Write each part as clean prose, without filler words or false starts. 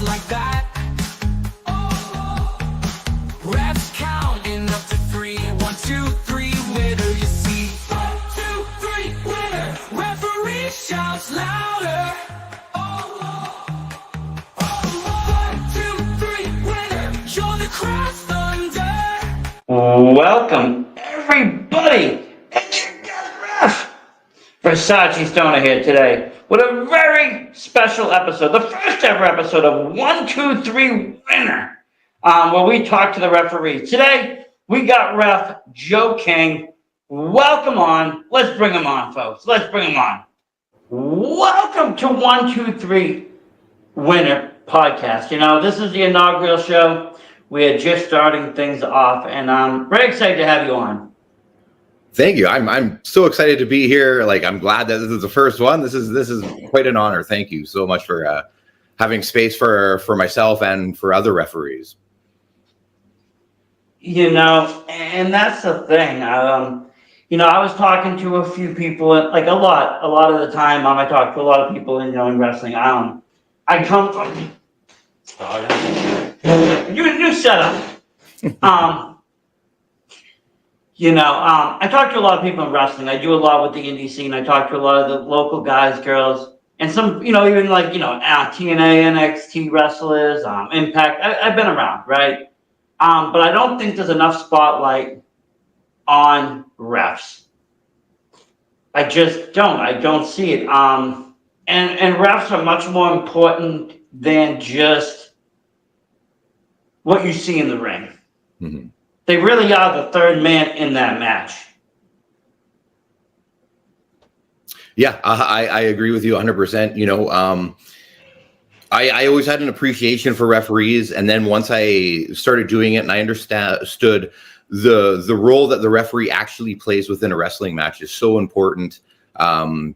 just like that. Refs counting up to 3. 1, 2, 3, winner. You see, 1, 2, 3, winner. Referee shouts louder. 1, 2, 3, winner. You're the crowd's thunder. Welcome, everybody. It's your guest ref, Versace Stoner here today with a very special episode, the first ever episode of 1, 2, 3, winner, where we talk to the referees. Today, we got ref Joe King. Welcome on. Let's bring him on, folks. Let's bring him on. Welcome to 1, 2, 3, winner podcast. You know, this is the inaugural show. We are just starting things off, and I'm very excited to have you on. Thank you. I'm so excited to be here. Like, I'm glad that this is the first one. This is quite an honor. Thank you so much for having space for myself and for other referees. You know, and that's the thing. You know, I was talking to a few people, like a lot of the time. I talk to a lot of people, in wrestling. I come from new setup. I talk to a lot of people in wrestling. I do a lot with the indie scene. I talk to a lot of the local guys, girls, and some, even like, TNA, NXT wrestlers, Impact. I've been around, right? But I don't think there's enough spotlight on refs. I just don't. I don't see it. And refs are much more important than just what you see in the ring. Mm-hmm. They really are the third man in that match. Yeah, I agree with you 100%. I always had an appreciation for referees, and then once I started doing it and I understood the role that the referee actually plays within a wrestling match is so important. They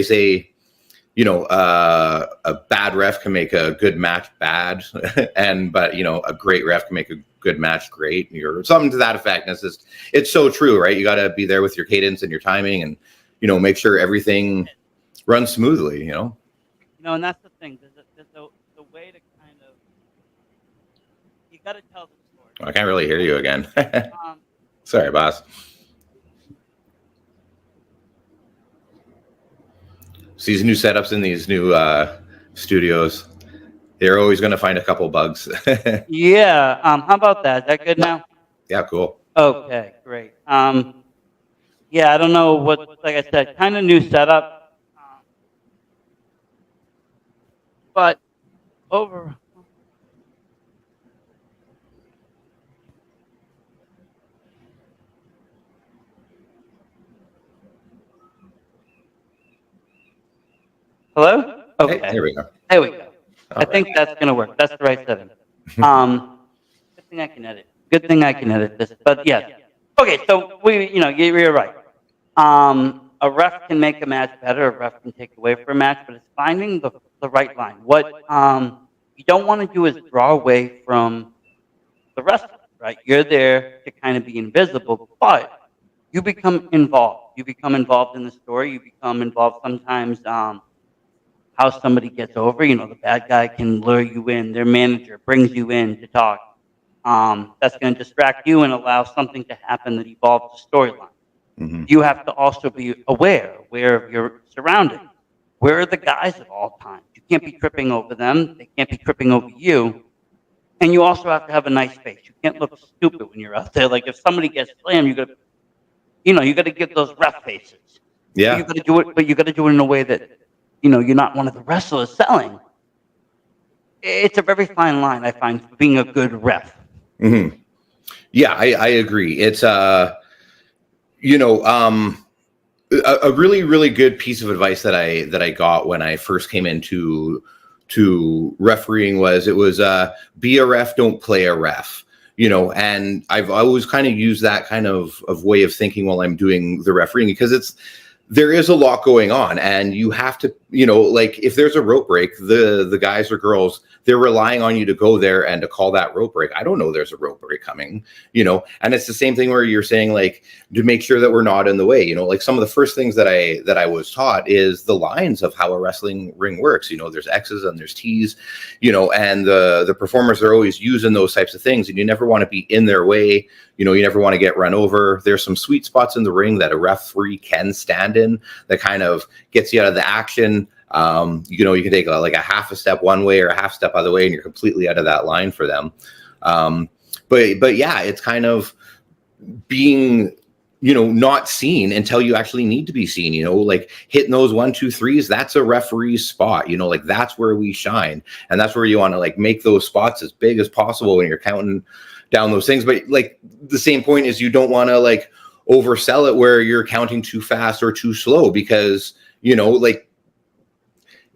say, a bad ref can make a good match bad, but a great ref can make a good match great, or something to that effect. And it's so true, right? You got to be there with your cadence and your timing, and make sure everything runs smoothly. And that's the thing. There's a way to kind of, you got to tell the story. I can't really hear you again. Sorry, boss. So these new setups in these new studios, they're always going to find a couple bugs. Yeah. How about that? Is that good now? Yeah, cool. Okay, great. Yeah, I don't know what, like I said, kind of new setup. But over. Hello? Okay. Hey, there we go. There we go. I think that's going to work. That's the right setting. Good thing I can edit. Good thing I can edit this. But yeah. Okay, so you're right. A ref can make a match better. A ref can take away from a match, but it's finding the right line. What you don't want to do is draw away from the wrestler, right? You're there to kind of be invisible, but you become involved. You become involved in the story. You become involved sometimes. How somebody gets over, the bad guy can lure you in, their manager brings you in to talk. That's going to distract you and allow something to happen that evolves the storyline. Mm-hmm. You have to also be aware of your surroundings. Where are the guys at all times? You can't be tripping over them. They can't be tripping over you. And you also have to have a nice face. You can't look stupid when you're out there. Like if somebody gets slammed, you got to give those ref faces. Yeah. You got to do it, but you got to do it in a way that, you're not one of the wrestlers selling. It's a very fine line, I find, for being a good ref. Mm-hmm. Yeah, I agree. It's a really, really good piece of advice that I got when I first came into refereeing was be a ref, don't play a ref. And I've always kind of used that kind of way of thinking while I'm doing the refereeing, because there is a lot going on, and you have to like if there's a rope break, the guys or girls, they're relying on you to go there and to call that rope break. I don't know there's a rope break coming, and it's the same thing where you're saying, like, to make sure that we're not in the way, like some of the first things that I was taught is the lines of how a wrestling ring works. There's X's and there's T's, and the performers are always using those types of things, and you never want to be in their way. You never want to get run over. There's some sweet spots in the ring that a referee can stand in that kind of gets you out of the action. You can take like a half a step one way or a half step other way, and you're completely out of that line for them. But yeah, it's kind of being, not seen until you actually need to be seen, like hitting those 1, 2, 3s. That's a referee's spot, like that's where we shine. And that's where you want to like make those spots as big as possible when you're counting down those things. But like the same point is you don't want to like oversell it where you're counting too fast or too slow, because, like,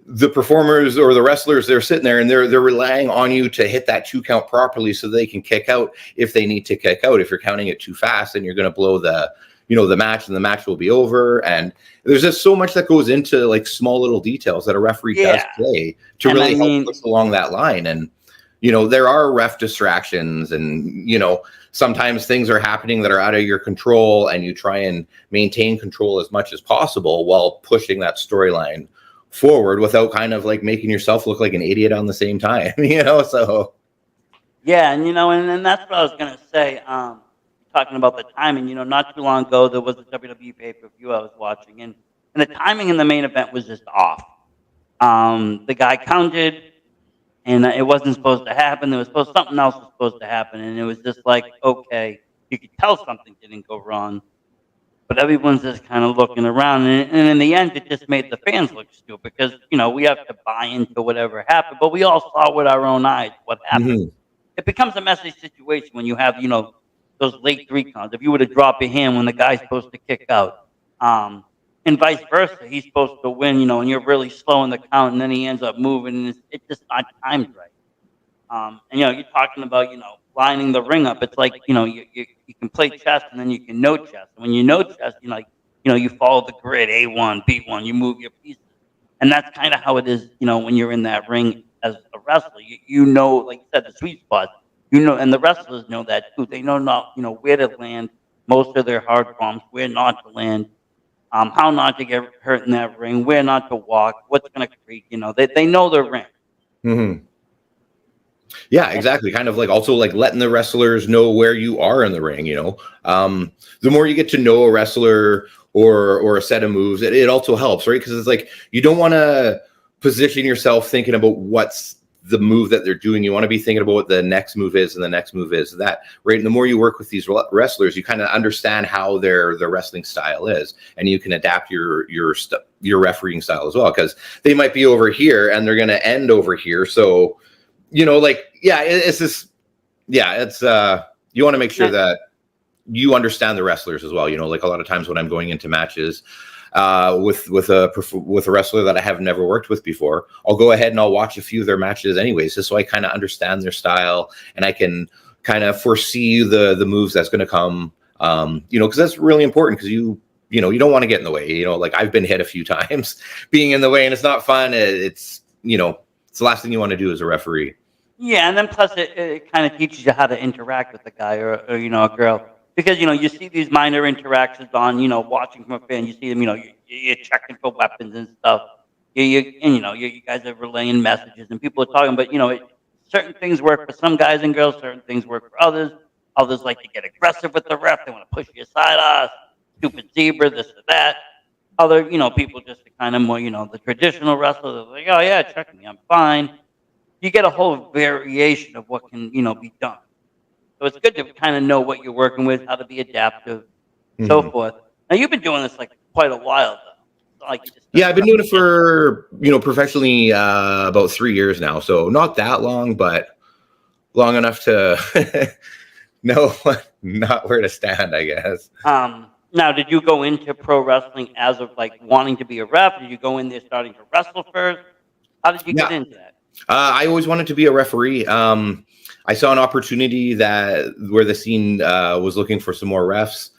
the performers or the wrestlers, they're sitting there and they're relying on you to hit that 2 count properly so they can kick out if they need to kick out. If you're counting it too fast, then you're going to blow the match, and the match will be over. And there's just so much that goes into like small little details that a referee does play to really help push along that line. And, there are ref distractions, and, sometimes things are happening that are out of your control, and you try and maintain control as much as possible while pushing that storyline forward without kind of like making yourself look like an idiot on the same time, so. Yeah. And, and that's what I was going to say. Talking about the timing, not too long ago, there was a WWE pay-per-view I was watching, and the timing in the main event was just off. The guy counted, and it wasn't supposed to happen. Something else was supposed to happen. And it was just like, okay, you could tell something didn't go wrong. But everyone's just kind of looking around, and in the end, it just made the fans look stupid because we have to buy into whatever happened, but we all saw with our own eyes what happened. Mm-hmm. It becomes a messy situation when you have those late 3 counts. If you were to drop your hand when the guy's supposed to kick out, and vice versa, he's supposed to win, and you're really slow in the count, and then he ends up moving, and it's just not timed right. And you're talking about lining the ring up. It's like you can play chess and then you can know chess. And when you know chess, you follow the grid, A1, B1, you move your pieces, and that's kind of how it is. When you're in that ring as a wrestler, like you said, the sweet spot. And the wrestlers know that too. They know where to land most of their hard bombs, where not to land, how not to get hurt in that ring, where not to walk, what's going to creak. They know their ring. Mm-hmm. Yeah, exactly. Kind of like also like letting the wrestlers know where you are in the ring. The more you get to know a wrestler or a set of moves, it also helps, right? Because it's like you don't want to position yourself thinking about what's the move that they're doing. You want to be thinking about what the next move is, and the next move is that, right? And the more you work with these wrestlers, you kind of understand how their wrestling style is, and you can adapt your refereeing style as well, because they might be over here and they're going to end over here. So, it's this, it's you want to make sure that you understand the wrestlers as well. Like a lot of times when I'm going into matches with a wrestler that I have never worked with before, I'll go ahead and I'll watch a few of their matches anyways, just so I kind of understand their style and I can kind of foresee the moves that's going to come. Because that's really important, because you don't want to get in the way. Like I've been hit a few times being in the way, and it's not fun. It's the last thing you want to do as a referee. Yeah, and then plus it kind of teaches you how to interact with the guy or a girl, because you see these minor interactions on watching from a fan. You see them, you're checking for weapons and stuff. You guys are relaying messages and people are talking, but certain things work for some guys and girls, certain things work for others. Others like to get aggressive with the ref. They want to push you aside, stupid zebra, this or that. Other people just kind of more the traditional wrestlers are like, oh yeah, check me, I'm fine. You get a whole variation of what can, be done. So it's good to kind of know what you're working with, how to be adaptive, so forth. Now you've been doing this like quite a while, though. Like I've been doing it for, professionally about 3 years now. So not that long, but long enough to know not where to stand, I guess. Now, did you go into pro wrestling as of like wanting to be a ref? Did you go in there starting to wrestle first? How did you get into that? I always wanted to be a referee. I saw an opportunity where the scene was looking for some more refs.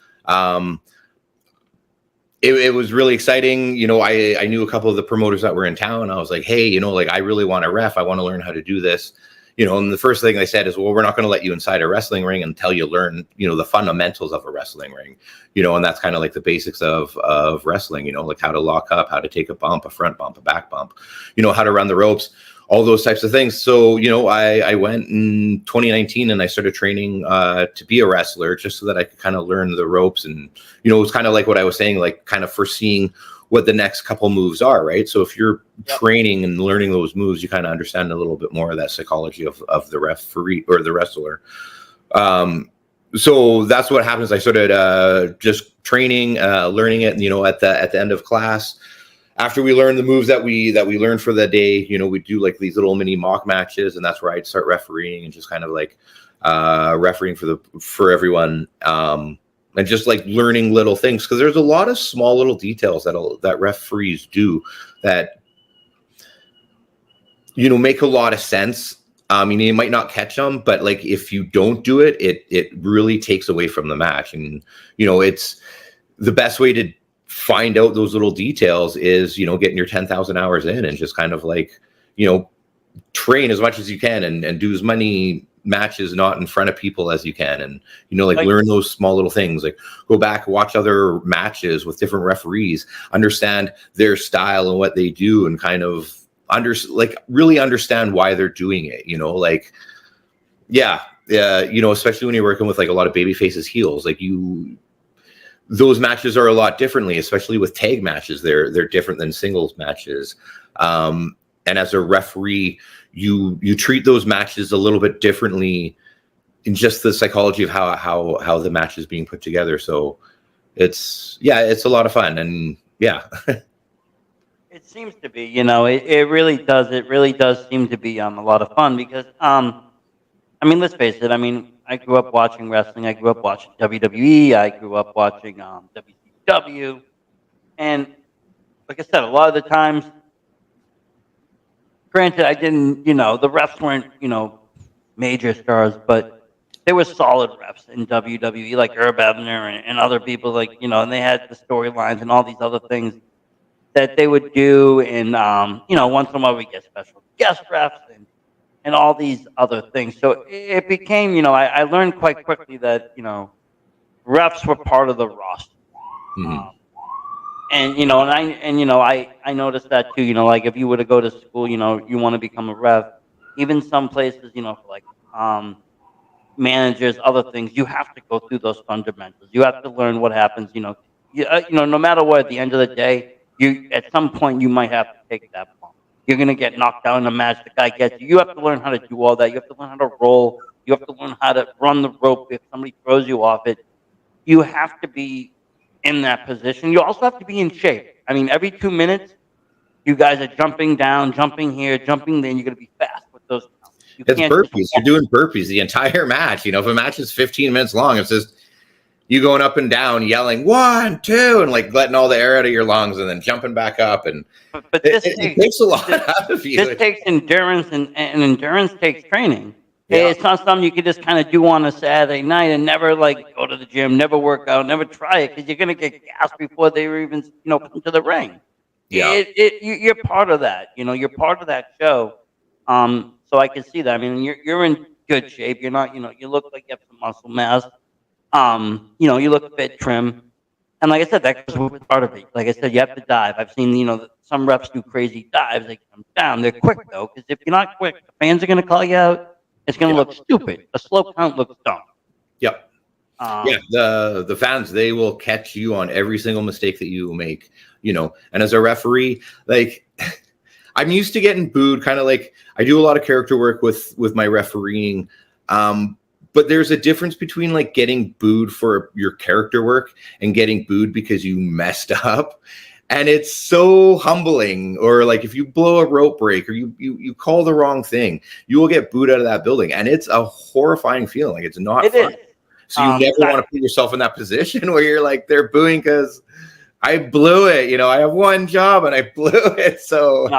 it was really exciting. You know, I knew a couple of the promoters that were in town. I was like, hey, you know, like I really want to ref. I want to learn how to do this. You know, and the first thing they said is, well, we're not going to let you inside a wrestling ring until you learn, you know, the fundamentals of a wrestling ring, you know, and that's kind of like the basics of wrestling, you know, like how to lock up, how to take a bump, a front bump, a back bump, you know, how to run the ropes, all those types of things. So, you know, I went in 2019 and I started training to be a wrestler just so that I could kind of learn the ropes. And, you know, it was kind of like what I was saying, like kind of foreseeing what the next couple moves are, right? So if you're training and learning those moves, you kind of understand a little bit more of that psychology of the referee or the wrestler. So that's what happens. I started just training, learning it, and, you know, at the end of class, after we learned the moves that we learned for the day, you know, we do like these little mini mock matches, and that's where I'd start refereeing and just kind of like refereeing for everyone. And just like learning little things, because there's a lot of small little details that referees do that, you know, make a lot of sense. I mean, you might not catch them, but like if you don't do it, it really takes away from the match. And, you know, it's the best way to find out those little details is, you know, getting your 10,000 hours in and just kind of like, you know, train as much as you can and do as many matches not in front of people as you can, and, you know, like learn those small little things, like go back, watch other matches with different referees, understand their style and what they do, and kind of really understand why they're doing it, you know, like, you know, especially when you're working with like a lot of baby faces, heels, like those matches are a lot differently, especially with tag matches. They're different than singles matches. And as a referee, you treat those matches a little bit differently in just the psychology of how the match is being put together. So it's a lot of fun, and It seems to be, you know, it really does seem to be a lot of fun because I mean, let's face it. I mean, I grew up watching wrestling. I grew up watching WWE. I grew up watching WCW, and like I said, a lot of the times. Granted, I didn't, you know, the refs weren't, you know, major stars, but they were solid refs in WWE, like Herb Ebner and other people, like, you know, and they had the storylines and all these other things that they would do. And, you know, once in a while we get special guest refs and all these other things. So it became, you know, I learned quite quickly that, you know, refs were part of the roster. Mm-hmm. And, you know, I noticed that too, you know, like if you were to go to school, you know, you want to become a ref, even some places, you know, for like managers, other things, you have to go through those fundamentals. You have to learn what happens, you know, no matter what, at the end of the day, at some point you might have to take that bump. You're going to get knocked down in a match, the guy gets you. You have to learn how to do all that. You have to learn how to roll. You have to learn how to run the rope if somebody throws you off it. You have to be in that position. You also have to be in shape. I mean, every 2 minutes, you guys are jumping down, jumping here, jumping there, and you're going to be fast with those. It's burpees. You're doing burpees the entire match. You know, if a match is 15 minutes long, it's just you going up and down, yelling 1, 2, and like letting all the air out of your lungs, and then jumping back up. And but this takes a lot out of you. This takes endurance, and endurance takes training. Yeah. It's not something you can just kind of do on a Saturday night and never like go to the gym, never work out, never try it, because you're going to get gassed before they were even, you know, come to the ring. Yeah, you're part of that. You know, you're part of that show. So I can see that. I mean, you're in good shape. You're not, you know, you look like you have some muscle mass. You know, you look fit, trim, and like I said, that goes with part of it. Like I said, you have to dive. I've seen, you know, some reps do crazy dives. They come down. They're quick though, because if you're not quick, the fans are going to call you out. It's going to look stupid. A slow count looks dumb. Yep. The fans, they will catch you on every single mistake that you make, you know. And as a referee, like I'm used to getting booed, kind of like I do a lot of character work with my refereeing. But there's a difference between like getting booed for your character work and getting booed because you messed up. And it's so humbling. Or like if you blow a rope break or you call the wrong thing, you will get booed out of that building. And it's a horrifying feeling. Like it's not fun. So you never want to put yourself in that position where you're like, they're booing because I blew it. You know, I have one job and I blew it. So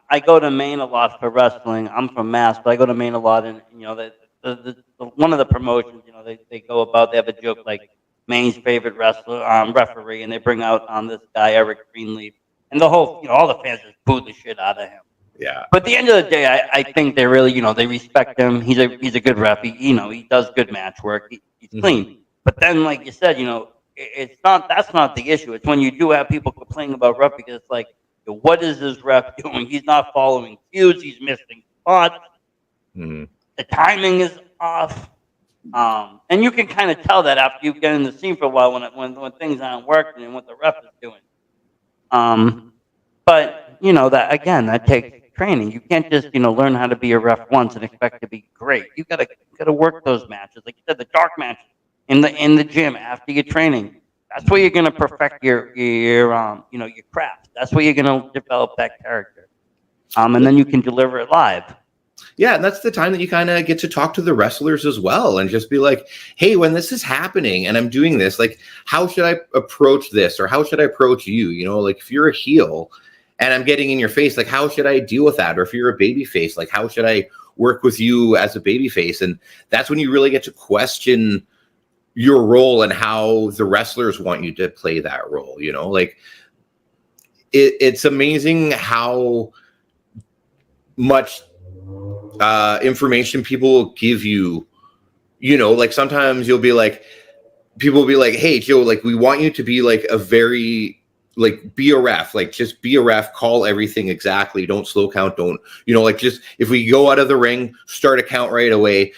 I go to Maine a lot for wrestling. I'm from Mass, but I go to Maine a lot. And, you know, the one of the promotions, you know, they go about, they have a joke like, Maine's favorite wrestler, referee, and they bring out this guy Eric Greenleaf, and the whole, all the fans just boo the shit out of him. Yeah. But at the end of the day, I think they really, they respect him. He's a good ref. He does good match work. He's clean. But then, like you said, that's not the issue. It's when you do have people complaining about ref because it's like, what is this ref doing? He's not following cues. He's missing spots. Mhm. The timing is off. And you can kind of tell that after you get in the scene for a while when things aren't working and what the ref is doing. But that takes training. You can't just learn how to be a ref once and expect to be great. You gotta work those matches, like you said, the dark matches in the gym after your training. That's where you're gonna perfect your craft. That's where you're gonna develop that character. And then you can deliver it live. Yeah, and that's the time that you kind of get to talk to the wrestlers as well and just be like, hey, when this is happening and I'm doing this, like, how should I approach this? Or how should I approach you? Like if you're a heel and I'm getting in your face, like, how should I deal with that? Or if you're a baby face, like, how should I work with you as a baby face? And that's when you really get to question your role and how the wrestlers want you to play that role. Like it's amazing how much information people will give you. Like sometimes you'll be like, people will be like, hey Joe, like we want you to be like a very, like, be a ref, like just be a ref, call everything exactly, don't slow count, don't, like just if we go out of the ring, start a count right away,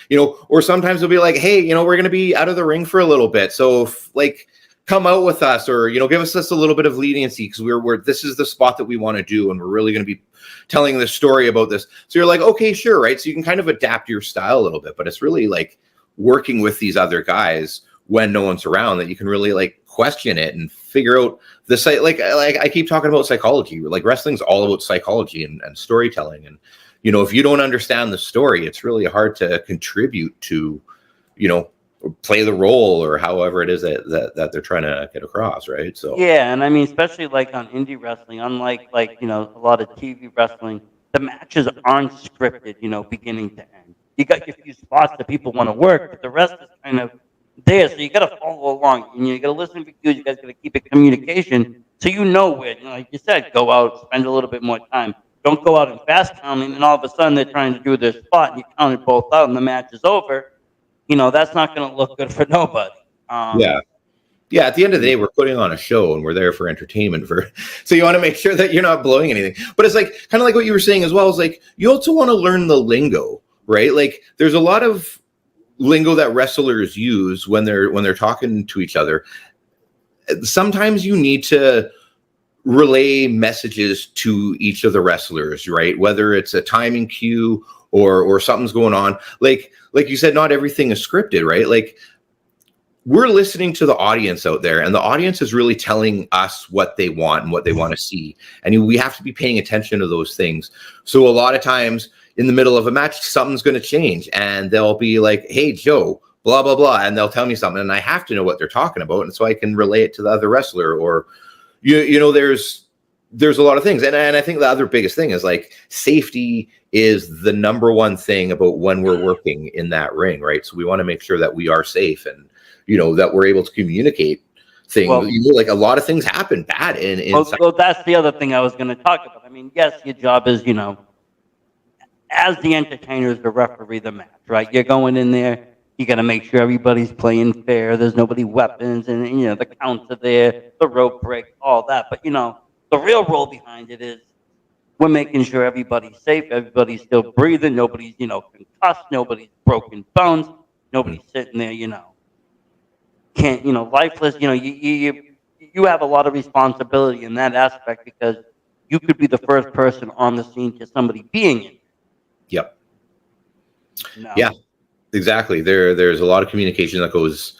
or sometimes they'll be like, hey, we're going to be out of the ring for a little bit, so like come out with us, or give us just a little bit of leniency because we're this is the spot that we want to do and we're really going to be telling the story about this. So you're like, okay, sure, right? So you can kind of adapt your style a little bit, but it's really like working with these other guys when no one's around that you can really like question it and figure out the site. Like I keep talking about psychology, like wrestling's all about psychology and storytelling. And, if you don't understand the story, it's really hard to contribute to, play the role or however it is that they're trying to get across. Right. So, yeah. And I mean, especially like on indie wrestling, unlike a lot of TV wrestling, the matches aren't scripted, beginning to end. You got your few spots that people want to work, but the rest is kind of there. So you got to follow along and you got to listen to cues. You guys got to keep it communication. So where, like you said, go out, spend a little bit more time. Don't go out and fast counting and all of a sudden they're trying to do their spot and you counted both out and the match is over. That's not going to look good for nobody. Yeah. At the end of the day, we're putting on a show and we're there for entertainment. So you want to make sure that you're not blowing anything. But it's like kind of like what you were saying as well. Is like you also want to learn the lingo, right? Like there's a lot of lingo that wrestlers use when they're talking to each other. Sometimes you need to relay messages to each of the wrestlers, right? Whether it's a timing cue or something's going on. Like you said, not everything is scripted, right? Like we're listening to the audience out there and the audience is really telling us what they want and what they want to see. And we have to be paying attention to those things. So a lot of times in the middle of a match, something's going to change and they'll be like, hey, Joe, blah, blah, blah. And they'll tell me something and I have to know what they're talking about. And so I can relay it to the other wrestler or, there's a lot of things. And I think the other biggest thing is like safety is the number one thing about when we're working in that ring, right? So we want to make sure that we are safe and, that we're able to communicate things. Well, like a lot of things happen bad in well, that's the other thing I was going to talk about. I mean, yes, your job is, as the entertainer is to referee the match, right? You're going in there, you got to make sure everybody's playing fair. There's nobody weapons and, the counts are there, the rope break, all that. But, the real role behind it is we're making sure everybody's safe, everybody's still breathing, nobody's, concussed, nobody's broken bones, nobody's sitting there, can't, lifeless. You have a lot of responsibility in that aspect because you could be the first person on the scene to somebody being in. Yep. No. Yeah, exactly. There's a lot of communication that goes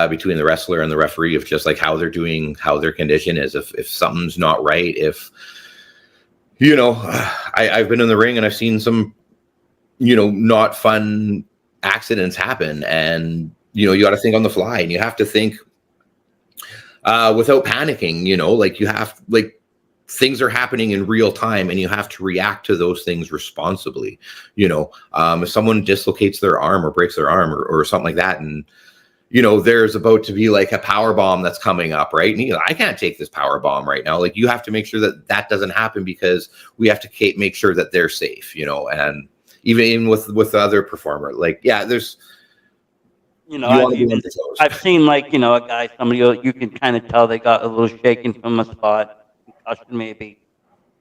between the wrestler and the referee of just like how they're doing, how their condition is, if something's not right, if, I've been in the ring and I've seen some, not fun accidents happen and, you got to think on the fly and you have to think without panicking, like you have, like things are happening in real time and you have to react to those things responsibly. If someone dislocates their arm or breaks their arm or something like that and, there's about to be like a power bomb that's coming up, right? And I can't take this power bomb right now. Like, you have to make sure that that doesn't happen, because we have to make sure that they're safe, and even with the other performer, like, yeah, there's, I've seen, like, a guy, somebody, you can kind of tell they got a little shaken from a spot, concussion maybe.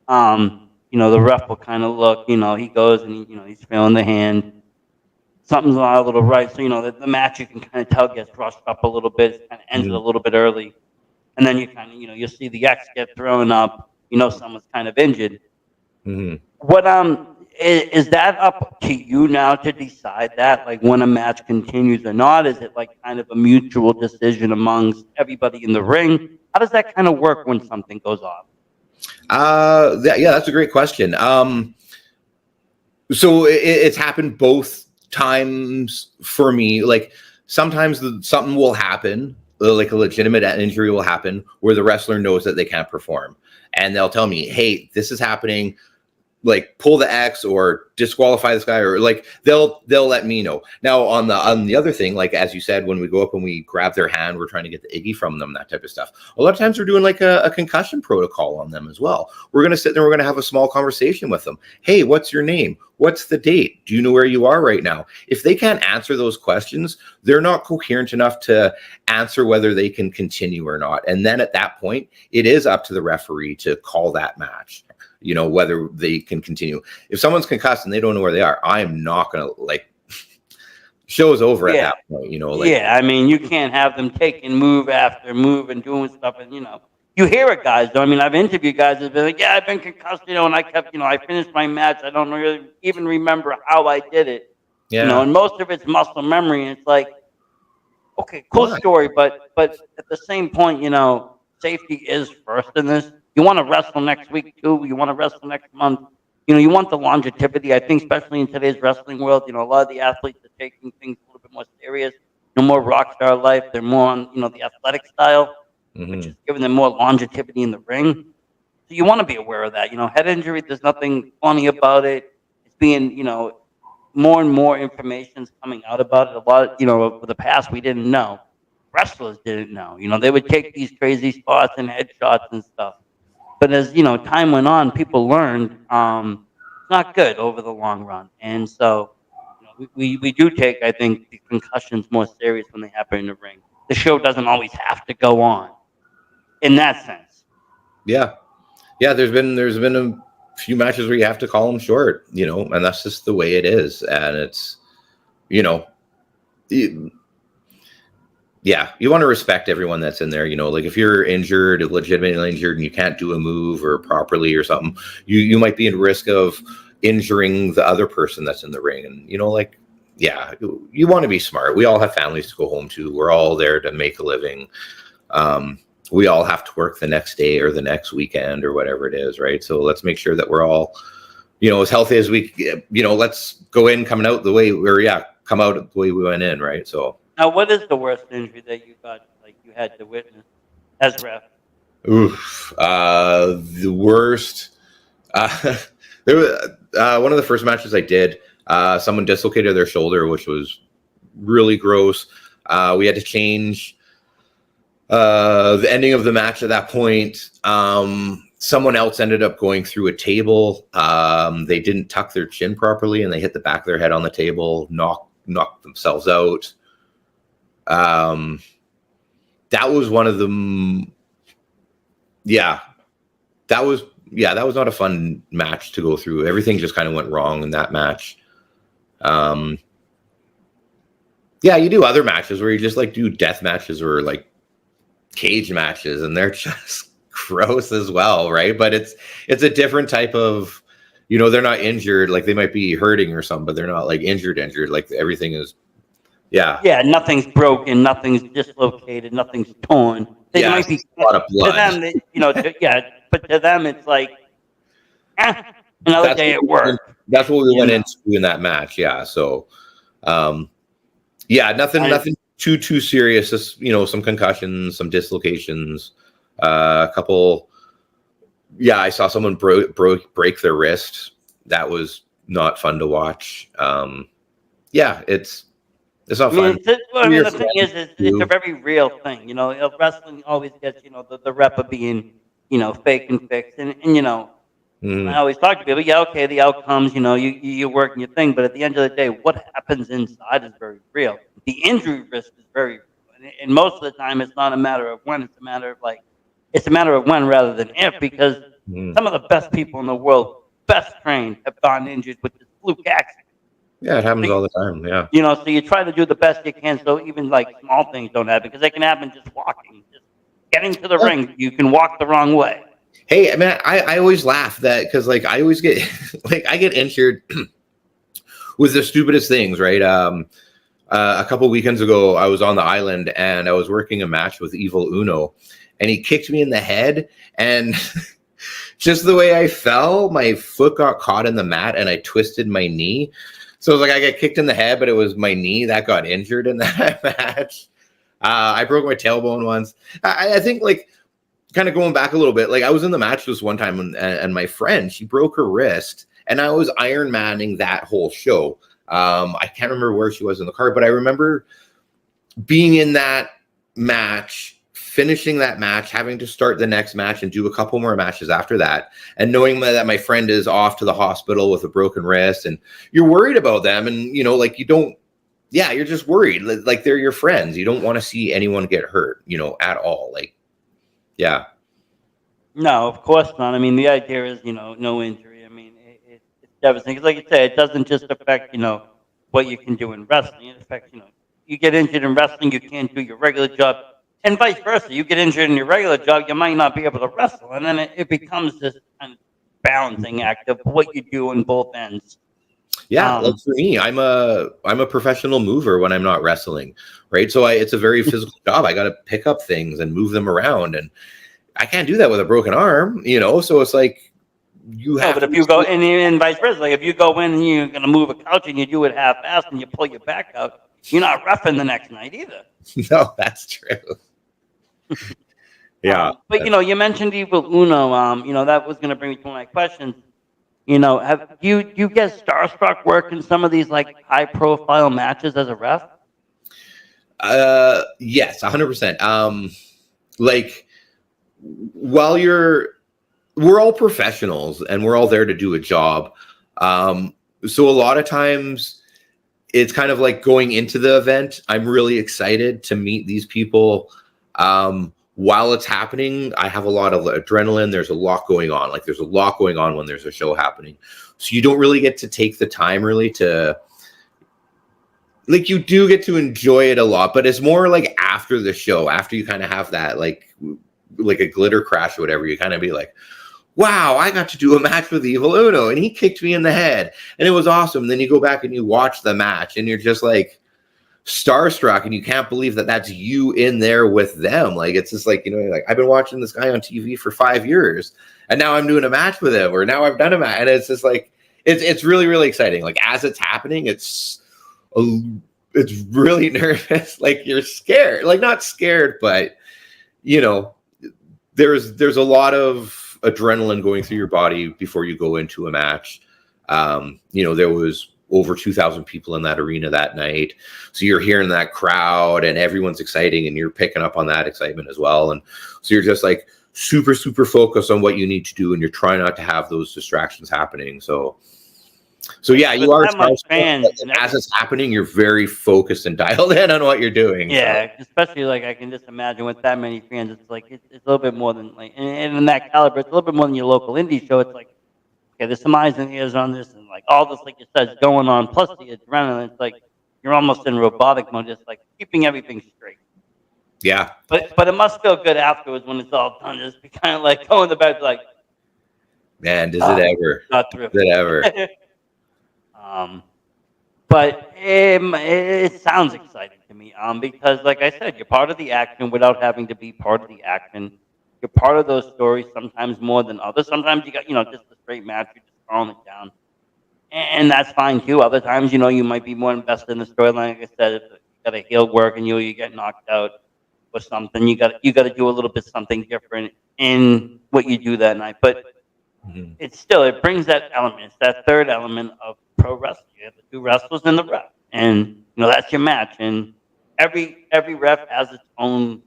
The ref will kind of look, he goes and he's feeling the hand. Something's not a little right. So, the match, you can kind of tell, gets rushed up a little bit. It kind of ends a little bit early. And then you kind of, you'll see the X get thrown up. Someone's kind of injured. Mm-hmm. What, is that up to you now to decide that, like, when a match continues or not? Is it like kind of a mutual decision amongst everybody in the ring? How does that kind of work when something goes off? Yeah, that's a great question. So it's happened both times for me. Like, sometimes something will happen, like a legitimate injury will happen, where the wrestler knows that they can't perform, and they'll tell me, "Hey, this is happening. Like, pull the X or disqualify this guy," or like they'll let me know. Now, on the other thing, like, as you said, when we go up and we grab their hand, we're trying to get the Iggy from them, that type of stuff. A lot of times we're doing like a concussion protocol on them as well. We're going to sit there, we're going to have a small conversation with them. Hey, what's your name? What's the date? Do you know where you are right now? If they can't answer those questions, they're not coherent enough to answer whether they can continue or not. And then at that point, it is up to the referee to call that match. Whether they can continue. If someone's concussed and they don't know where they are, I am not going to, like, show's over at that point, I mean, you can't have them taking move after move and doing stuff. And, you hear it, guys. I mean, I've interviewed guys that have been like, yeah, I've been concussed, and I kept, I finished my match. I don't really even remember how I did it. Yeah. And most of it's muscle memory. And it's like, okay, cool story. But at the same point, safety is first in this. You want to wrestle next week too. You want to wrestle next month. You want the longevity. I think, especially in today's wrestling world, a lot of the athletes are taking things a little bit more serious. More rock star life. They're more on, the athletic style, which is giving them more longevity in the ring. So you want to be aware of that. Head injury, there's nothing funny about it. It's being, more and more information's coming out about it. A lot, over the past, we didn't know. Wrestlers didn't know. They would take these crazy spots and headshots and stuff. But as time went on, people learned it's not good over the long run, and so we do take, I think, the concussions more serious when they happen in the ring. The show doesn't always have to go on, in that sense. Yeah. There's been a few matches where you have to call them short, and that's just the way it is, and it's, yeah, you want to respect everyone that's in there. Like, if you're injured, legitimately injured, and you can't do a move or properly or something, you might be in risk of injuring the other person that's in the ring. And, you want to be smart. We all have families to go home to. We're all there to make a living. We all have to work the next day or the next weekend or whatever it is, right? So let's make sure that we're all, as healthy as we, let's go in coming out the way come out the way we went in, right? So. Now, what is the worst injury that you got, like, you had to witness as ref? Oof. The worst. There was one of the first matches I did. Someone dislocated their shoulder, which was really gross. We had to change the ending of the match at that point. Someone else ended up going through a table. They didn't tuck their chin properly, and they hit the back of their head on the table, knocked themselves out. That was one of them. That was not a fun match to go through. Everything just kind of went wrong in that match. You do other matches where you just like do death matches or like cage matches, and they're just gross as well, right? But it's a different type of, they're not injured, like they might be hurting or something, but they're not like injured, like everything is. Yeah, nothing's broken, nothing's dislocated, nothing's torn. They might be a lot of blood. To them, but to them it's like another day at work. That's what we went into in that match. Yeah, so nothing too serious. Just some concussions, some dislocations, a couple. Yeah, I saw someone break their wrist. That was not fun to watch. It's not I mean, fun. the thing is, it's a very real thing. You know, wrestling always gets, the rep of being, fake and fixed. And I Mhm. always talk to people, yeah, okay, the outcomes, you're working your thing. But at the end of the day, what happens inside is very real. The injury risk is very real. And most of the time, it's not a matter of when, it's a matter of it's a matter of when rather than if, because Mhm. some of the best people in the world, best trained, have gotten injured with this fluke accident. Yeah, it happens all the time. Yeah. So you try to do the best you can, so even small things don't happen, because they can happen just walking, just getting to the ring. You can walk the wrong way. Hey, I mean, I always laugh that because like I always get like I get injured with the stupidest things, right? A couple weekends ago, I was on the island and I was working a match with Evil Uno, and he kicked me in the head, and just the way I fell, my foot got caught in the mat, and I twisted my knee. So it was like I got kicked in the head, but it was my knee that got injured in that match. I broke my tailbone once. I think like kind of going back a little bit, like I was in the match this one time, and my friend, she broke her wrist, and I was Iron Manning that whole show. I can't remember where she was in the car, but I remember being in that match, finishing that match, having to start the next match and do a couple more matches after that, and knowing that my friend is off to the hospital with a broken wrist, and you're worried about them, and like you don't. Yeah, you're just worried. Like they're your friends. You don't want to see anyone get hurt, at all. Like, yeah. No, of course not. I mean, the idea is, no injury. I mean, it's devastating. 'Cause like you say, it doesn't just affect, what you can do in wrestling. It affects, you get injured in wrestling, you can't do your regular job, and vice versa. You get injured in your regular job, you might not be able to wrestle, and then it becomes this kind of balancing act of what you do on both ends. Yeah, like for me, I'm a professional mover when I'm not wrestling, right? So it's a very physical job. I got to pick up things and move them around, and I can't do that with a broken arm, So it's like you have. But if you go and vice versa, like if you go in and you're gonna move a couch and you do it half-assed and you pull your back out, you're not reffing the next night either. No, that's true. Yeah, but you mentioned Evil Uno. That was gonna bring me to one of my questions. Have you get starstruck work in some of these high profile matches as a ref? Yes, 100%. Like while we're all professionals and we're all there to do a job. So a lot of times it's kind of like going into the event. I'm really excited to meet these people. While it's happening, I have a lot of adrenaline. There's a lot going on. Like there's a lot going on when there's a show happening. So you don't really get to take the time really to, like, you do get to enjoy it a lot, but it's more like after the show, after you kind of have that, like a glitter crash or whatever, you kind of be like, wow, I got to do a match with Evil Uno and he kicked me in the head and it was awesome. And then you go back and you watch the match and you're just like, starstruck, and you can't believe that that's you in there with them. Like it's just like, like I've been watching this guy on TV for 5 years and now I'm doing a match with him, or now I've done a match, and it's just like it's really, really exciting. Like as it's happening, it's really nervous. Like you're scared, like not scared, but there's a lot of adrenaline going through your body before you go into a match. There was over 2,000 people in that arena that night. So you're hearing that crowd and everyone's exciting and you're picking up on that excitement as well. And so you're just like super, super focused on what you need to do. And you're trying not to have those distractions happening. So yeah, you are fans. As it's happening, you're very focused and dialed in on what you're doing. Yeah. So. Especially I can just imagine with that many fans, it's like, it's a little bit more than and in that caliber, it's a little bit more than your local indie show. It's like, okay, there's some eyes and ears on this, and all this, like you said, is going on. Plus the adrenaline, it's like you're almost in robotic mode, just keeping everything straight. Yeah. But it must feel good afterwards when it's all done. Just be kind of going to bed man, does it ever? Not through. Does it ever? But it sounds exciting to me. Because like I said, you're part of the action without having to be part of the action. You're part of those stories sometimes more than others. Sometimes you got, just a straight match, you're just throwing it down. And that's fine too. Other times, you might be more invested in the storyline. Like I said, if you got a heel work and you get knocked out or something, you got to do a little bit something different in what you do that night. But it brings that element. It's that third element of pro wrestling. You have the two wrestlers and the ref. and that's your match. And every ref has its own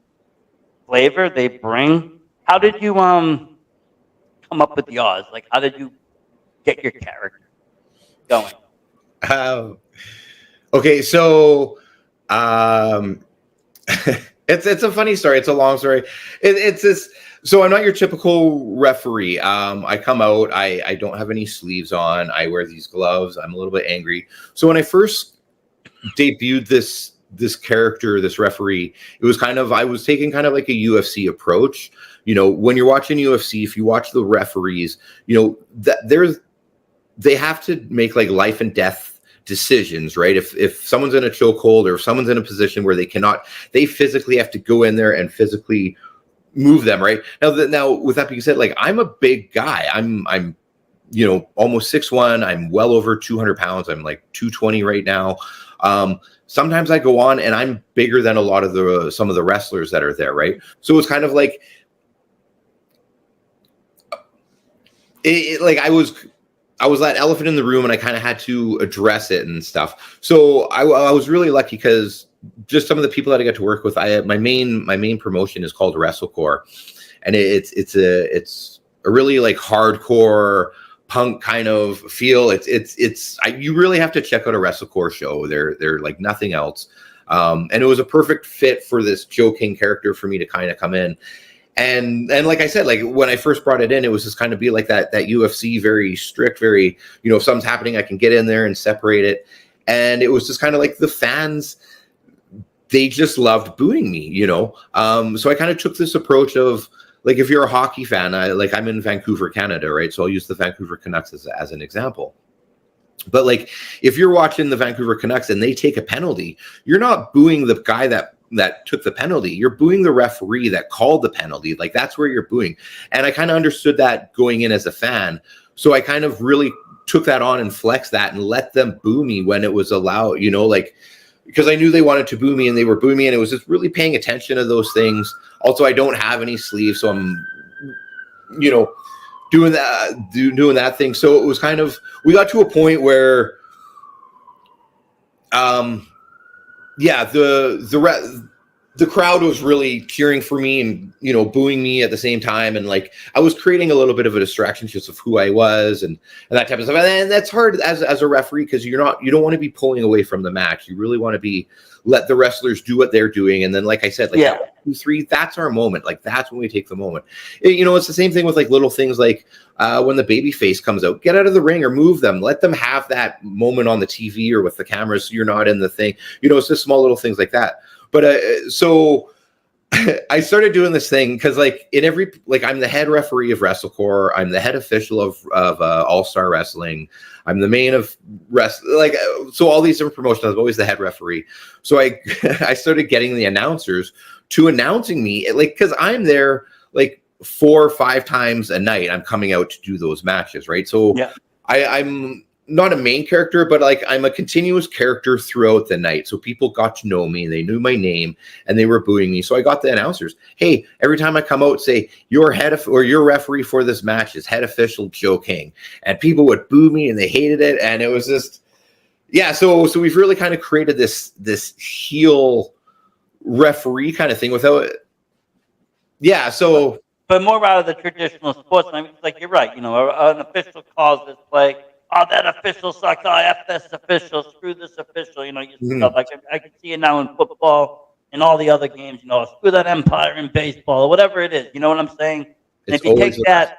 flavor they bring. How did you come up with the odds? Like, how did you get your character going? Okay, so it's a funny story. It's a long story. It's this. So I'm not your typical referee. I come out. I don't have any sleeves on. I wear these gloves. I'm a little bit angry. So when I first debuted this character, this referee, it was I was taking kind of like a UFC approach. When you're watching UFC, if you watch the referees, that they have to make like life and death decisions, right? If someone's in a chokehold or if someone's in a position where they physically have to go in there and physically move them, right? Now with that being said, like, I'm a big guy. I'm almost 6'1". I'm well over 200 pounds. I'm like 220 right now. Sometimes I go on and I'm bigger than a lot of some of the wrestlers that are there, right? So it's kind of like I was that elephant in the room, and I kind of had to address it and stuff. So I was really lucky because just some of the people that I got to work with, my main promotion is called WrestleCore, and it's a really like hardcore punk kind of feel. You really have to check out a WrestleCore show. They're like nothing else, and it was a perfect fit for this Joe King character for me to kind of come in. And like I said, like when I first brought it in, it was just kind of be like that UFC, very strict, very, if something's happening, I can get in there and separate it. And it was just kind of like the fans, they just loved booing me, so I kind of took this approach of like, if you're a hockey fan, I'm in Vancouver, Canada, right? So I'll use the Vancouver Canucks as an example. But like, if you're watching the Vancouver Canucks and they take a penalty, you're not booing the guy that took the penalty. You're booing the referee that called the penalty. Like, that's where you're booing. And I kind of understood that going in as a fan. So I kind of really took that on and flexed that and let them boo me when it was allowed, like, because I knew they wanted to boo me and they were booing me, and it was just really paying attention to those things. Also, I don't have any sleeves, so I'm, doing that thing. So it was kind of, we got to a point where, the crowd was really cheering for me and, booing me at the same time. And like, I was creating a little bit of a distraction just of who I was and that type of stuff. And that's hard as a referee, because you don't want to be pulling away from the match. You really want to let the wrestlers do what they're doing. And then, like I said, like 1, 2, 3, that's our moment. Like, that's when we take the moment. It's the same thing with like little things like when the baby face comes out, get out of the ring or move them. Let them have that moment on the TV or with the cameras. So you're not in the thing. It's just small little things like that. But so I started doing this thing because like I'm the head referee of WrestleCore. I'm the head official of All-Star Wrestling. I'm the main of so all these different promotions, I was always the head referee. So I started getting the announcers to announcing me, like, because I'm there like 4 or 5 times a night. I'm coming out to do those matches, right? So yeah. I'm not a main character, but like I'm a continuous character throughout the night. So people got to know me, they knew my name, and they were booing me. So I got the announcers. Hey, every time I come out, say your your referee for this match is head official Joe King, and people would boo me and they hated it. And it was just, yeah. So we've really kind of created this heel referee kind of thing without it. Yeah. So, but more out of the traditional sports. I mean, it's like, you're right. An official calls this play. Oh, that official sucks. Oh, F this official. Screw this official. Stuff. I can see it now in football and all the other games. Screw that umpire in baseball or whatever it is. You know what I'm saying? And if you take that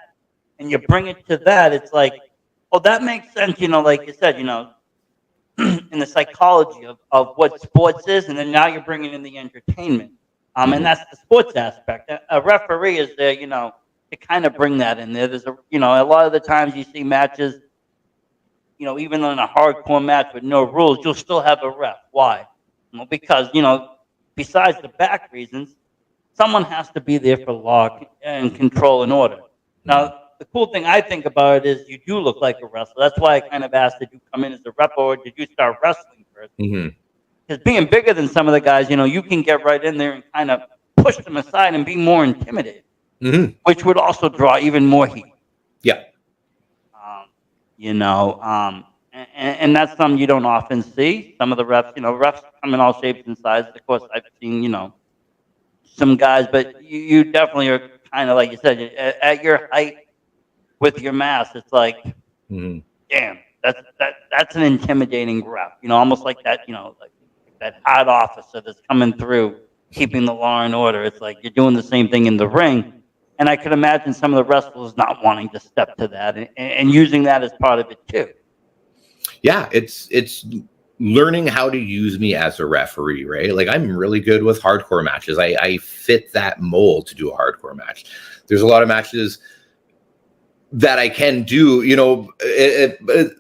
and you bring it to that, it's like, oh, that makes sense. Like you said, in the psychology of what sports is, and then now you're bringing in the entertainment. And that's the sports aspect. A referee is there, to kind of bring that in there. There's a lot of the times you see matches. Even in a hardcore match with no rules, you'll still have a ref. Why? Well, because, besides the back reasons, someone has to be there for law and control and order. Now, the cool thing I think about it is you do look like a wrestler. That's why I kind of asked, did you come in as a rep or did you start wrestling first? Because being bigger than some of the guys, you can get right in there and kind of push them aside and be more intimidated, which would also draw even more heat. Yeah. and that's something you don't often see. Some of the refs, refs come in all shapes and sizes. Of course, I've seen, some guys, but you definitely are kind of, like you said, at your height with your mask. It's like, Mhm. damn, that's an intimidating ref. Almost like that, like that hot officer that's coming through, keeping the law and order. It's like you're doing the same thing in the ring. And I could imagine some of the wrestlers not wanting to step to that and using that as part of it too. Yeah, it's learning how to use me as a referee, right? Like, I'm really good with hardcore matches. I fit that mold to do a hardcore match. There's a lot of matches that I can do,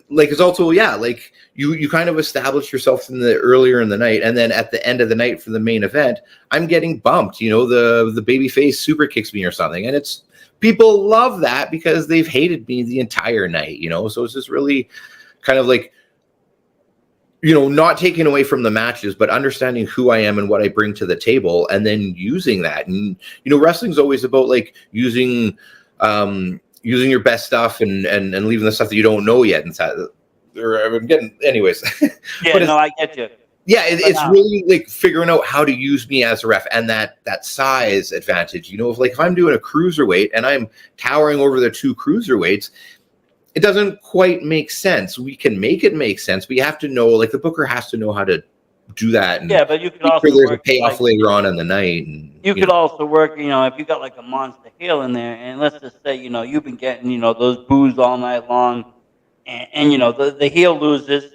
like, it's also, like you kind of establish yourself earlier in the night, and then at the end of the night for the main event, I'm getting bumped, the baby face super kicks me or something. And it's, people love that because they've hated me the entire night, so it's just really kind of like, not taking away from the matches, but understanding who I am and what I bring to the table, and then using that. And, wrestling's always about like using your best stuff and leaving the stuff that you don't know yet inside. I'm getting, anyways. Yeah, but I get you. Yeah, it's really like figuring out how to use me as a ref, and that size advantage. If I'm doing a cruiserweight and I'm towering over the two cruiserweights, it doesn't quite make sense. We can make it make sense, but you have to know, like, the booker has to know how to do that. And yeah, but you could also there's work a payoff later on in the night. And, you could also work, if you got like a monster heel in there, and let's just say, you've been getting, those boos all night long, and the heel loses,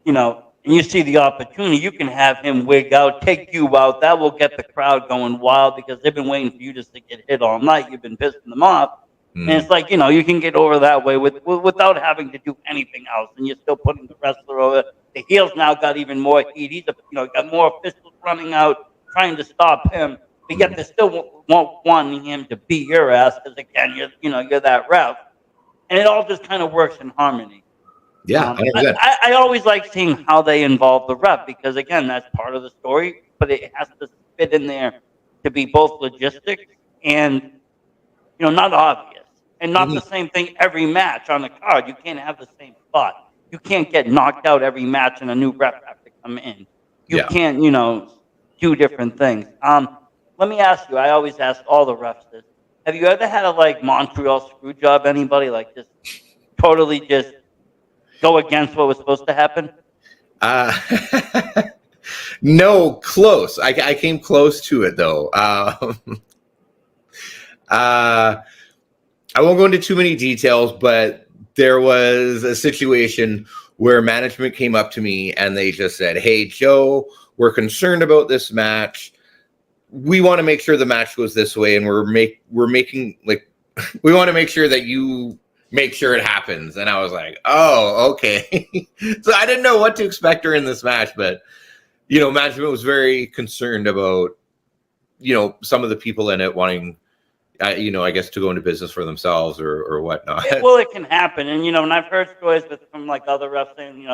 and you see the opportunity, you can have him wig out, take you out. That will get the crowd going wild because they've been waiting for you just to get hit all night. You've been pissing them off. And it's like, you can get over that way without having to do anything else, and you're still putting the wrestler over. The heel's now got even more heat. He's got more pistols running out, trying to stop him. But yet they still won't wanting him to beat your ass because, again, you're that ref, and it all just kind of works in harmony. Yeah, I always like seeing how they involve the ref because, again, that's part of the story, but it has to fit in there to be both logistics and not obvious. And not the same thing every match on the card. You can't have the same spot. You can't get knocked out every match and a new ref have to come in. You can't, do different things. Let me ask you, I always ask all the refs this. Have you ever had a, Montreal screw job, anybody? Just totally just go against what was supposed to happen? No, close. I came close to it, though. I won't go into too many details, but there was a situation where management came up to me and they just said, "Hey, Joe, we're concerned about this match. We want to make sure the match goes this way, and we're making we want to make sure that you make sure it happens." And I was like, "Oh, okay." So I didn't know what to expect during this match, but management was very concerned about some of the people in it wanting, I guess, to go into business for themselves or whatnot. Well, it can happen. And, and I've heard stories from other refs saying,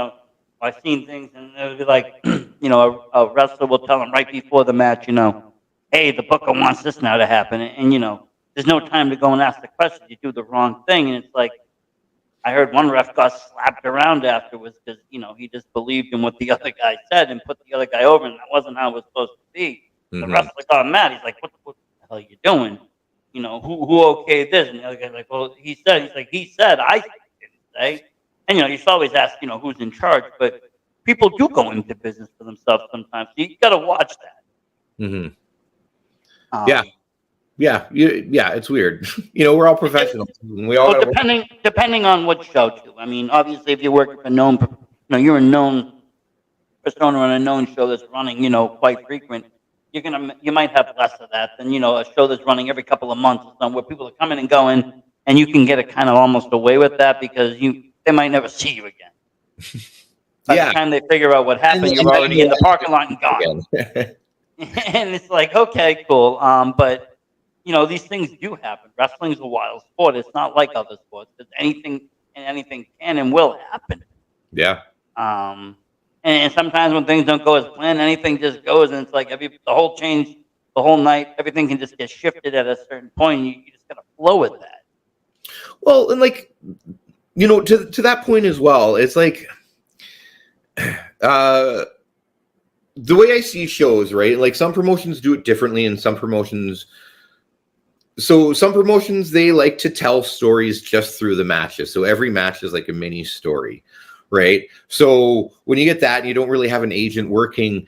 I've seen things and it would be like, a wrestler will tell them right before the match, hey, the booker wants this now to happen. And, there's no time to go and ask the question. You do the wrong thing. And it's like, I heard one ref got slapped around afterwards because, he just believed in what the other guy said and put the other guy over. And that wasn't how it was supposed to be. The wrestler got mad. He's like, what the hell are you doing? Who okayed this? And the other guy's like, well, he said, I didn't say. And, you should always ask, who's in charge. But people do go into business for themselves sometimes. So you got to watch that. Mm-hmm. Yeah, it's weird. We're all professionals. We all depending on what show, too. I mean, obviously, if you're working for you're a known persona on a known show that's running, quite frequent. You might have less of that than a show that's running every couple of months or something where people are coming and going, and you can get it kind of almost away with that because they might never see you again. By the time they figure out what happened, you're already in the parking lot and gone. And it's like, okay, cool. But these things do happen. Wrestling's a wild sport. It's not like other sports. Because anything can and will happen. Yeah. And sometimes when things don't go as planned, anything just goes, and it's like the whole night, everything can just get shifted at a certain point. You just gotta flow with that. Well, and to that point as well, it's like The way I see shows, right? Like some promotions do it differently, and some promotions. So some promotions, they like to tell stories just through the matches. So every match is like a mini story, right? So when you get that, and you don't really have an agent working.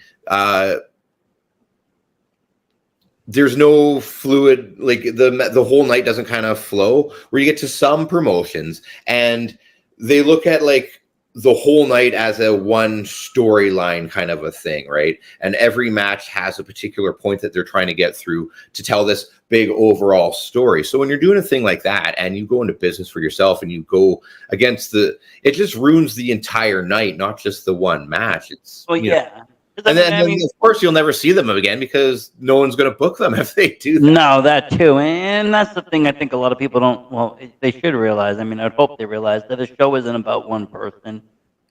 There's no fluid, like the whole night doesn't kind of flow. Where you get to some promotions and they look at like the whole night as a one storyline kind of a thing, right? And every match has a particular point that they're trying to get through to tell this big overall story. So when you're doing a thing like that and you go into business for yourself and you go against it just ruins the entire night, not just the one match. It's Well, you know, yeah. 'Cause and then, of course, you'll never see them again because no one's going to book them if they do that. No, that too. And that's the thing I think a lot of people don't, well, they should realize. I mean, I'd hope they realize that a show isn't about one person.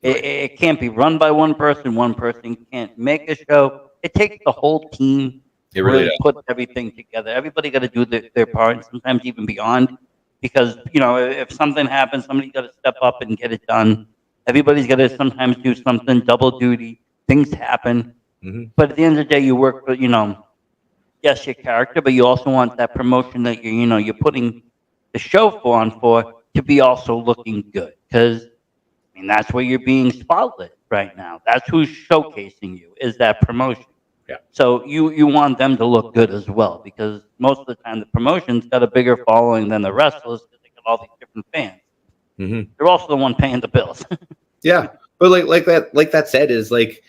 It can't be run by one person. One person can't make a show. It takes the whole team It to really really put everything together. Everybody got to do their part, and sometimes even beyond. Because, if something happens, somebody's got to step up and get it done. Everybody's got to sometimes do something, double duty. Things happen. Mm-hmm. But at the end of the day, you work for, yes, your character, but you also want that promotion that you're putting the show for to be also looking good. Because, I mean, that's where you're being spotlit right now. That's who's showcasing you, is that promotion. Yeah. So you want them to look good as well, because most of the time the promotion's got a bigger following than the wrestlers because they got all these different fans. Mm-hmm. They're also the one paying the bills. Yeah, but like that said is like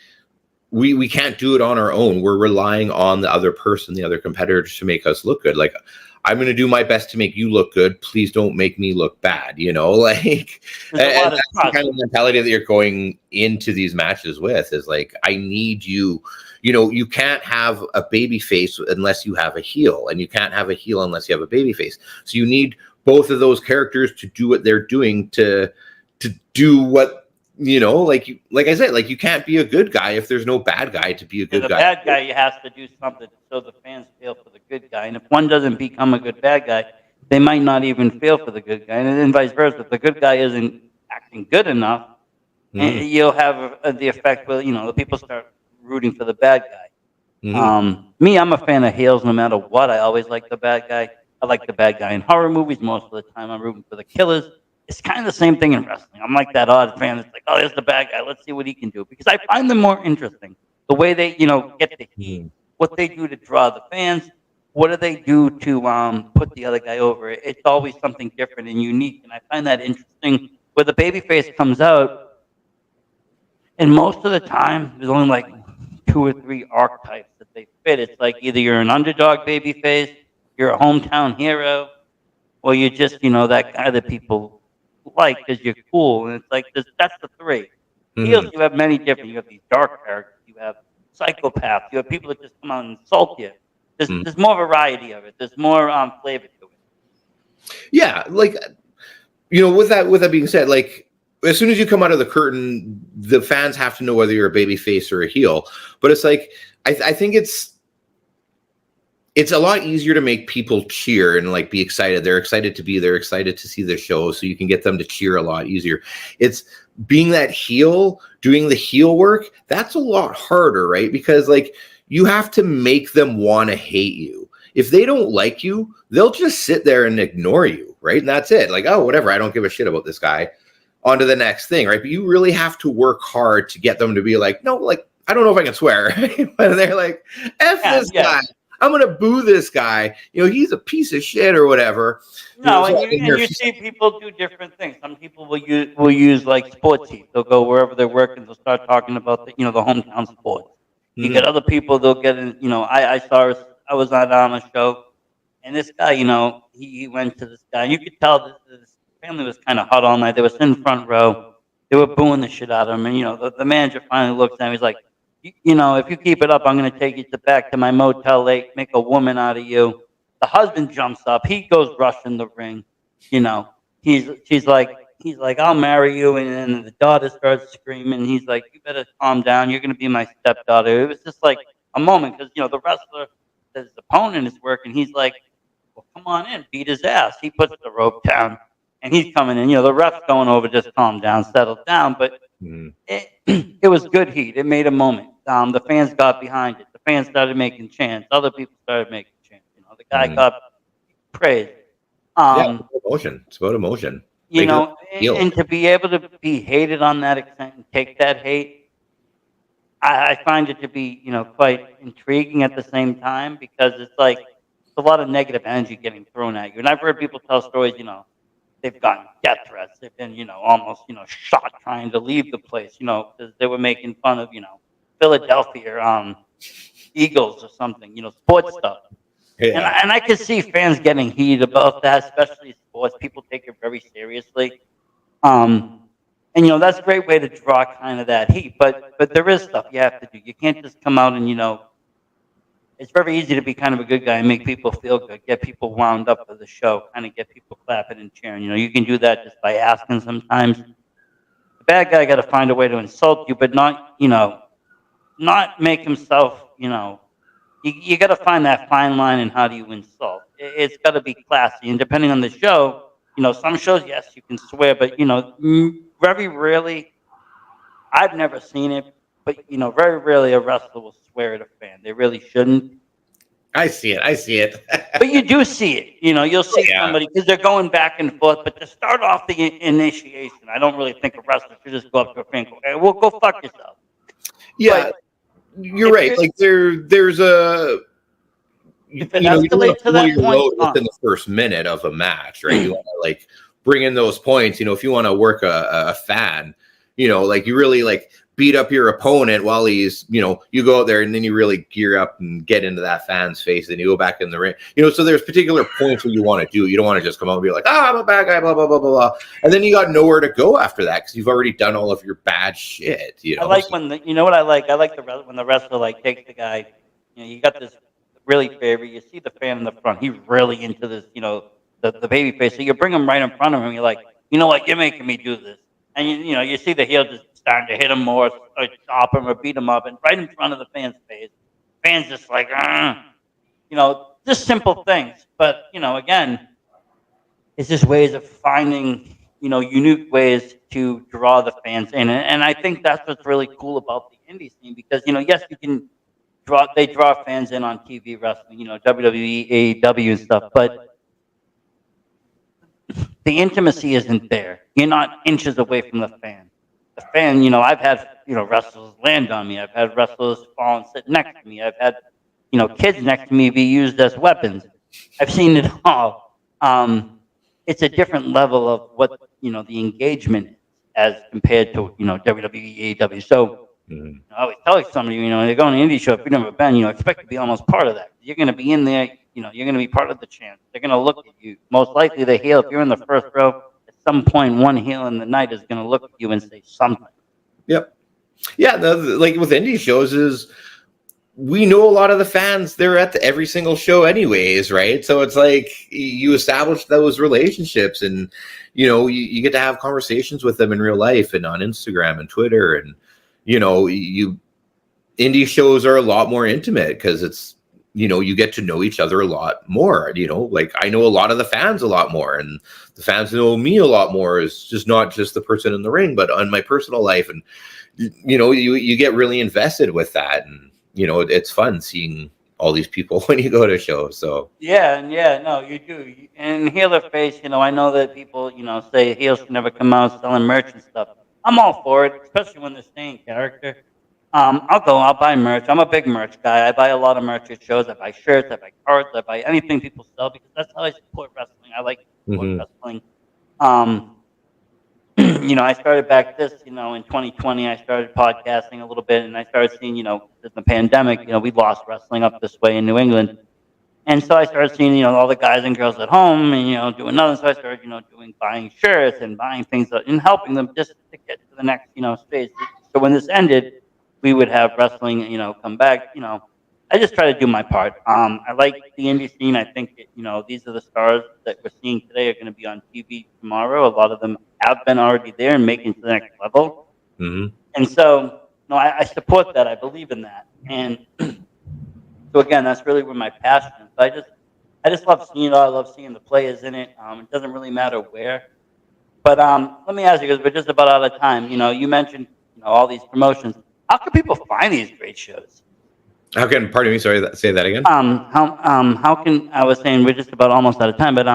we can't do it on our own. We're relying on the other person, the other competitors to make us look good. Like I'm going to do my best to make you look good. Please don't make me look bad. Like There's a lot of that's the kind of mentality that you're going into these matches with is like, I need you. You can't have a baby face unless you have a heel, and you can't have a heel unless you have a baby face. So you need both of those characters to do what they're doing to do what. Like I said, like you can't be a good guy if there's no bad guy to be a good the guy. bad guy has to do something so the fans feel for the good guy. And if one doesn't become a good bad guy, they might not even feel for the good guy. And then vice versa. If the good guy isn't acting good enough, you'll have the effect where, the people start rooting for the bad guy. Me, I'm a fan of heels no matter what. I always like the bad guy. I like the bad guy in horror movies. Most of the time I'm rooting for the killers. It's kind of the same thing in wrestling. I'm like that odd fan that's like, oh, there's the bad guy. Let's see what he can do. Because I find them more interesting. The way they, get the heat, what they do to draw the fans, what do they do to put the other guy over. It's always something different and unique. And I find that interesting where the babyface comes out. And most of the time, there's only like 2 or 3 archetypes that they fit. It's like either you're an underdog babyface, you're a hometown hero, or you're just, that guy that people like because you're cool. And it's like that's the 3. Heels, you have many different. You have these dark characters. You have psychopaths. You have people that just come out and insult you. There's more variety of it. There's more flavor to it. Yeah, like with that being said, like as soon as you come out of the curtain, the fans have to know whether you're a baby face or a heel. But it's like I think it's a lot easier to make people cheer and like be excited. They're excited to be there, excited to see the show, so you can get them to cheer a lot easier. It's being that heel, doing the heel work, that's a lot harder, right? Because like you have to make them want to hate you. If they don't like you, they'll just sit there and ignore you, right? And that's it. Like, oh, whatever, I don't give a shit about this guy. On to the next thing, right? But you really have to work hard to get them to be like, no, like, I don't know if I can swear. But they're like, F this guy. I'm going to boo this guy. He's a piece of shit or whatever. No, and you see people do different things. Some people will use like sports heat. They'll go wherever they're working. They'll start talking about the hometown sports. You get other people. They'll get in. I was on a show, and this guy, he went to this guy. And you could tell this family was kind of hot all night. They were sitting front row. They were booing the shit out of him. And the manager finally looks at him. He's like, if you keep it up, I'm going to take you back to my Motel 8, make a woman out of you. The husband jumps up. He goes rushing the ring. He's like, I'll marry you. And then the daughter starts screaming. He's like, you better calm down. You're going to be my stepdaughter. It was just like a moment because, the wrestler, his opponent is working. He's like, well, come on in, beat his ass. He puts the rope down and he's coming in. The ref's going over, just calm down, settle down. But Mhm. it was good heat. It made a moment. The fans got behind it. The fans started making chants. Other people started making chants. The guy Mhm. got praised. Yeah, Um, it's about emotion. It's about emotion. you Make it know, feel. and to be able to be hated on that extent and take that hate, I find it to be, quite intriguing at the same time because it's like it's a lot of negative energy getting thrown at you. And I've heard people tell stories, they've gotten death threats. They've been, almost, shot trying to leave the place, because they were making fun of, Philadelphia Eagles or something, sports stuff. And Yeah. I can see fans getting heated about that, especially sports. People take it very seriously. Um, and that's a great way to draw kind of that heat. But there is stuff you have to do. You can't just come out and it's very easy to be kind of a good guy and make people feel good, get people wound up for the show, kind of get people clapping and cheering. You can do that just by asking sometimes. The bad guy got to find a way to insult you, but not make himself, you got to find that fine line in how do you insult. It's got to be classy. And depending on the show, some shows, yes, you can swear, but, very rarely, I've never seen it, but, very rarely a wrestler will swear at a fan. They really shouldn't. I see it. I see it. But you do see it. You'll see Yeah. somebody because they're going back and forth. But to start off the initiation, I don't really think a wrestler should just go up to a fan and go, "Hey, well, go fuck yourself." Yeah, But you're if right. you're- Like there's a if it you don't want escalates to to blow that your point, load within the first minute of a match, right? You want to like bring in those points. If you want to work a fan, like you really like beat up your opponent while he's, you go out there and then you really gear up and get into that fan's face and you go back in the ring. So there's particular points where you want to do. You don't want to just come out and be like, I'm a bad guy, blah, blah, blah, blah, blah. And then you got nowhere to go after that because you've already done all of your bad shit, I like when you know what I like. I like when the wrestler like takes the guy. You got this really favorite. You see the fan in the front. He's really into this. The baby face. So you bring him right in front of him. You're like, you know what? You're making me do this. And you see the heel just starting to hit him more, or stop him, or beat him up, and right in front of the fan's face. Fans just like, just simple things. But again, it's just ways of finding unique ways to draw the fans in, and I think that's what's really cool about the indie scene because yes, you can they draw fans in on TV wrestling, WWE, AEW and stuff, but the intimacy isn't there. You're not inches away from the fan. The fan, I've had wrestlers land on me. I've had wrestlers fall and sit next to me. I've had kids next to me be used as weapons. I've seen it all. It's a different level of what the engagement is as compared to WWE, AEW. So I always tell somebody, they go on an indie show. If you've never been, expect to be almost part of that. You're going to be in there. You're going to be part of the chant. They're going to look at you. Most likely, the heel. If you're in the first row, at some point, one heel in the night is going to look at you and say something. Yep. Yeah, like with indie shows is we know a lot of the fans. They're at every single show anyways, right? So it's like you establish those relationships and, you get to have conversations with them in real life and on Instagram and Twitter. And, indie shows are a lot more intimate because it's, you get to know each other a lot more. Like I know a lot of the fans a lot more and the fans know me a lot more. It's just not just the person in the ring, but on my personal life. And, you get really invested with that. And, it's fun seeing all these people when you go to shows. So No, you do. And heel or face, I know that people, say heels should never come out selling merch and stuff. I'm all for it, especially when they're staying character. I'll buy merch. I'm a big merch guy. I buy a lot of merch at shows. I buy shirts, I buy cards, I buy anything people sell because that's how I support wrestling. I like to support wrestling. I started back in 2020, I started podcasting a little bit and I started seeing, the pandemic, we lost wrestling up this way in New England. And so I started seeing, all the guys and girls at home and, doing nothing. So I started, buying shirts and buying things and helping them just to get to the next, stage. So when this ended, we would have wrestling, come back, I just try to do my part. I like the indie scene. I think, these are the stars that we're seeing today are going to be on TV tomorrow. A lot of them have been already there and making it to the next level. Mm-hmm. And so, I support that. I believe in that. And so again, that's really where my passion is. I just love seeing it all. I love seeing the players in it. It doesn't really matter where. But let me ask you, because we're just about out of time. You mentioned all these promotions. How can people find these great shows? How can, pardon me, sorry, say that again? How can I was saying we're just about almost out of time, but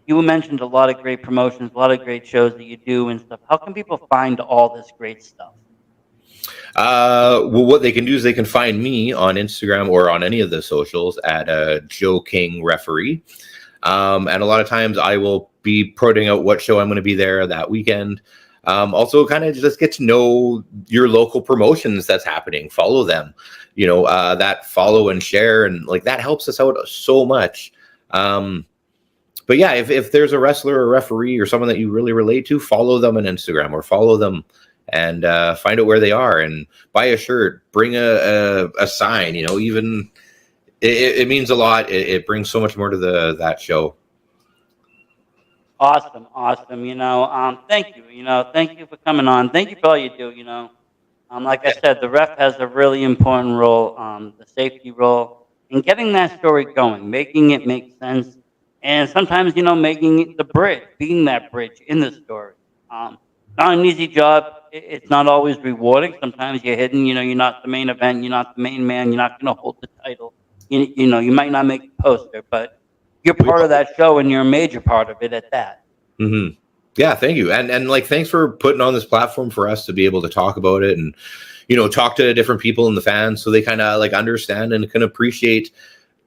you mentioned a lot of great promotions, a lot of great shows that you do and stuff. How can people find all this great stuff? Well, what they can do is they can find me on Instagram or on any of the socials at Joe King Referee. And a lot of times I will be putting out what show I'm going to be there that weekend. Also, kind of just get to know your local promotions that's happening. Follow them, that follow and share, and like that helps us out so much. But yeah, if there's a wrestler or referee or someone that you really relate to, follow them on Instagram or follow them and find out where they are and buy a shirt, bring a sign. Even it means a lot. It brings so much more to that show. Awesome. Thank you. Thank you for coming on. Thank you for all you do. Like I said, the ref has a really important role, the safety role, in getting that story going, making it make sense, and sometimes making it the bridge, being that bridge in the story. Not an easy job. It's not always rewarding. Sometimes you're hidden. You're not the main event. You're not the main man. You're not going to hold the title. You might not make the poster, but you're part of that show, and you're a major part of it at that. Mm-hmm. Yeah, thank you, and like thanks for putting on this platform for us to be able to talk about it, and talk to different people in the fans so they kind of like understand and can appreciate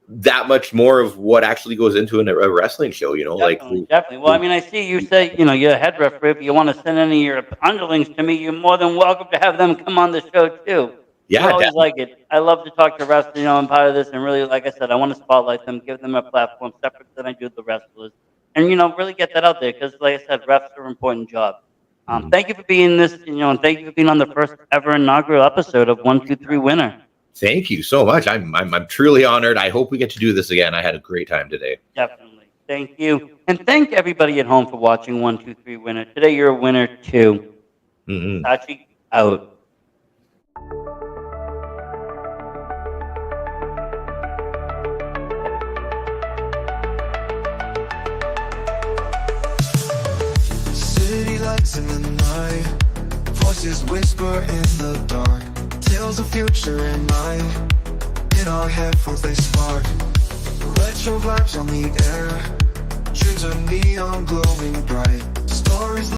that much more of what actually goes into a wrestling show. Definitely. Well, I see you say you're a head referee. If you want to send any of your underlings to me, you're more than welcome to have them come on the show too. Yeah, I always like it. I love to talk to refs, I'm part of this, and really, like I said, I want to spotlight them, give them a platform separate than I do the wrestlers, and really get that out there because, like I said, refs are an important job. Thank you for being this, and thank you for being on the first ever inaugural episode of 1, 2, 3 Winner. Thank you so much. I'm truly honored. I hope we get to do this again. I had a great time today. Definitely. Thank you, and thank everybody at home for watching 1, 2, 3 Winner. Today you're a winner too. Tachi out. In the night, voices whisper in the dark, tales of future and night. In our headphones they spark, retro vibes on the air, dreams of neon glowing bright, stories